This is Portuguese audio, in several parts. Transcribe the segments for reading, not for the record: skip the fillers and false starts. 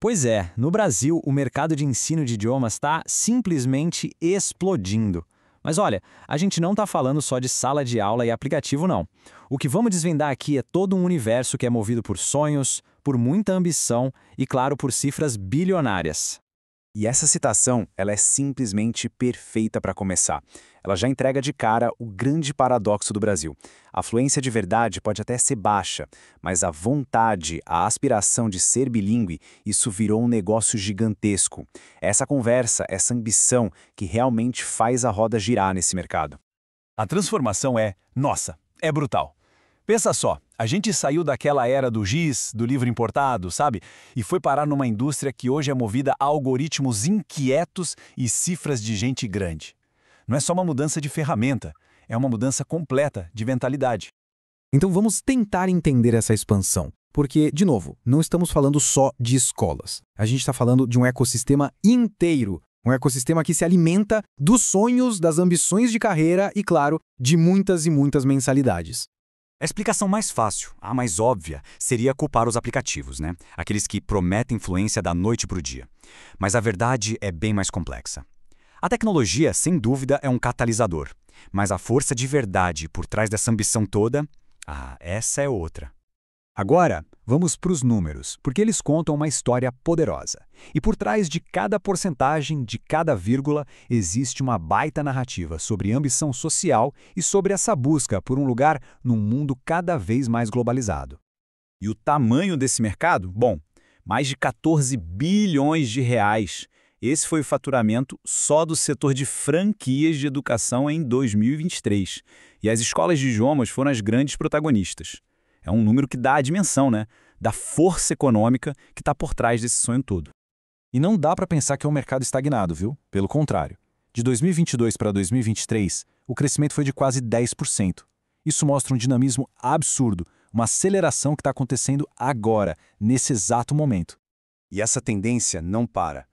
Pois é, no Brasil, o mercado de ensino de idiomas está simplesmente explodindo. Mas olha, a gente não está falando só de sala de aula e aplicativo, não. O que vamos desvendar aqui é todo um universo que é movido por sonhos, por muita ambição e, claro, por cifras bilionárias. E essa citação, ela é simplesmente perfeita para começar. Ela já entrega de cara o grande paradoxo do Brasil. A fluência de verdade pode até ser baixa, mas a vontade, a aspiração de ser bilíngue, isso virou um negócio gigantesco. É essa conversa, essa ambição que realmente faz a roda girar nesse mercado. A transformação é brutal. Pensa só, a gente saiu daquela era do giz, do livro importado, sabe? E foi parar numa indústria que hoje é movida a algoritmos inquietos e cifras de gente grande. Não é só uma mudança de ferramenta, é uma mudança completa de mentalidade. Então vamos tentar entender essa expansão. Porque, de novo, não estamos falando só de escolas. A gente está falando de um ecossistema inteiro. Um ecossistema que se alimenta dos sonhos, das ambições de carreira e, claro, de muitas e muitas mensalidades. A explicação mais fácil, a mais óbvia, seria culpar os aplicativos, né? Aqueles que prometem influência da noite para o dia. Mas a verdade é bem mais complexa. A tecnologia, sem dúvida, é um catalisador. Mas a força de verdade por trás dessa ambição toda, essa é outra. Agora, vamos para os números, porque eles contam uma história poderosa. E por trás de cada porcentagem, de cada vírgula, existe uma baita narrativa sobre ambição social e sobre essa busca por um lugar num mundo cada vez mais globalizado. E o tamanho desse mercado? Bom, mais de 14 bilhões de reais. Esse foi o faturamento só do setor de franquias de educação em 2023. E as escolas de idiomas foram as grandes protagonistas. É um número que dá a dimensão, né? Da força econômica que está por trás desse sonho todo. E não dá para pensar que é um mercado estagnado, viu? Pelo contrário. De 2022 para 2023, o crescimento foi de quase 10%. Isso mostra um dinamismo absurdo, uma aceleração que está acontecendo agora, nesse exato momento. E essa tendência não para.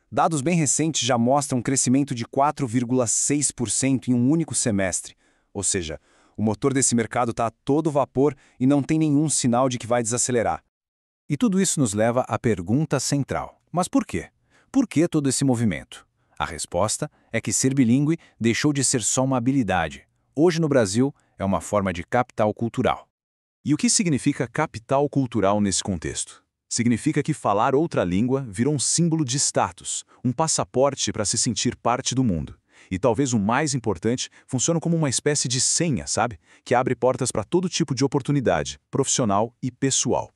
Dados bem recentes já mostram um crescimento de 4,6% em um único semestre. Ou seja, o motor desse mercado está a todo vapor e não tem nenhum sinal de que vai desacelerar. E tudo isso nos leva à pergunta central. Mas por quê? Por que todo esse movimento? A resposta é que ser bilíngue deixou de ser só uma habilidade. Hoje no Brasil é uma forma de capital cultural. E o que significa capital cultural nesse contexto? Significa que falar outra língua virou um símbolo de status, um passaporte para se sentir parte do mundo. E talvez o mais importante, funciona como uma espécie de senha, sabe? Que abre portas para todo tipo de oportunidade, profissional e pessoal.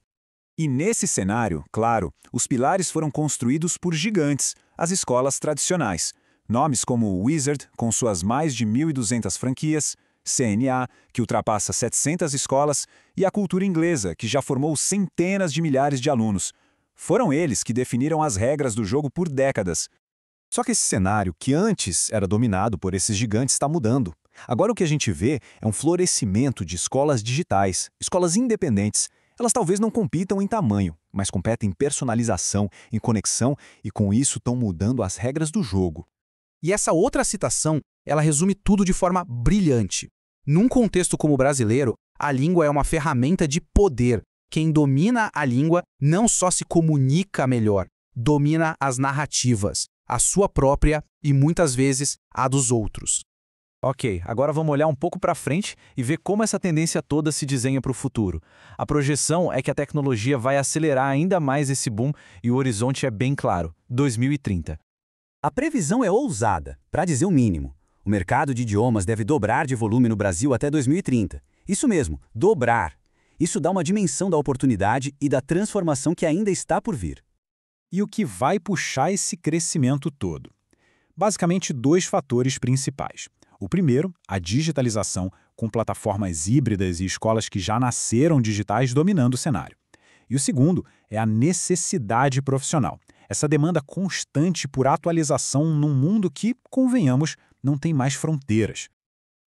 E nesse cenário, claro, os pilares foram construídos por gigantes, as escolas tradicionais. Nomes como o Wizard, com suas mais de 1.200 franquias, CNA, que ultrapassa 700 escolas, e a cultura inglesa, que já formou centenas de milhares de alunos. Foram eles que definiram as regras do jogo por décadas. Só que esse cenário, que antes era dominado por esses gigantes, está mudando. Agora o que a gente vê é um florescimento de escolas digitais, escolas independentes. Elas talvez não compitam em tamanho, mas competem em personalização, em conexão e com isso estão mudando as regras do jogo. E essa outra citação, ela resume tudo de forma brilhante. Num contexto como o brasileiro, a língua é uma ferramenta de poder. Quem domina a língua não só se comunica melhor, domina as narrativas, a sua própria e muitas vezes a dos outros. Ok, agora vamos olhar um pouco para frente e ver como essa tendência toda se desenha para o futuro. A projeção é que a tecnologia vai acelerar ainda mais esse boom e o horizonte é bem claro, 2030. A previsão é ousada, para dizer o mínimo. O mercado de idiomas deve dobrar de volume no Brasil até 2030. Isso mesmo, dobrar. Isso dá uma dimensão da oportunidade e da transformação que ainda está por vir. E o que vai puxar esse crescimento todo? Basicamente, dois fatores principais. O primeiro, a digitalização, com plataformas híbridas e escolas que já nasceram digitais dominando o cenário. E o segundo é a necessidade profissional, essa demanda constante por atualização num mundo que, convenhamos, não tem mais fronteiras.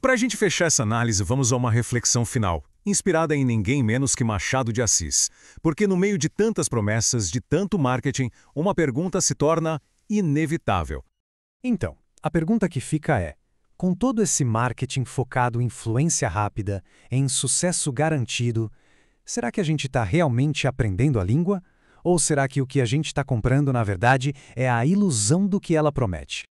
Para a gente fechar essa análise, vamos a uma reflexão final, inspirada em ninguém menos que Machado de Assis. Porque no meio de tantas promessas, de tanto marketing, uma pergunta se torna inevitável. Então, a pergunta que fica é: com todo esse marketing focado em influência rápida, em sucesso garantido, será que a gente está realmente aprendendo a língua? Ou será que o que a gente está comprando, na verdade, é a ilusão do que ela promete?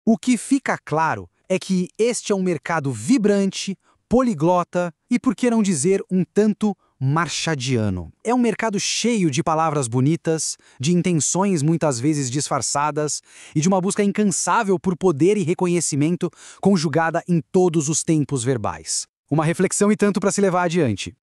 O que fica claro é que este é um mercado vibrante, poliglota e, por que não dizer, um tanto marchadiano. É um mercado cheio de palavras bonitas, de intenções muitas vezes disfarçadas e de uma busca incansável por poder e reconhecimento conjugada em todos os tempos verbais. Uma reflexão e tanto para se levar adiante.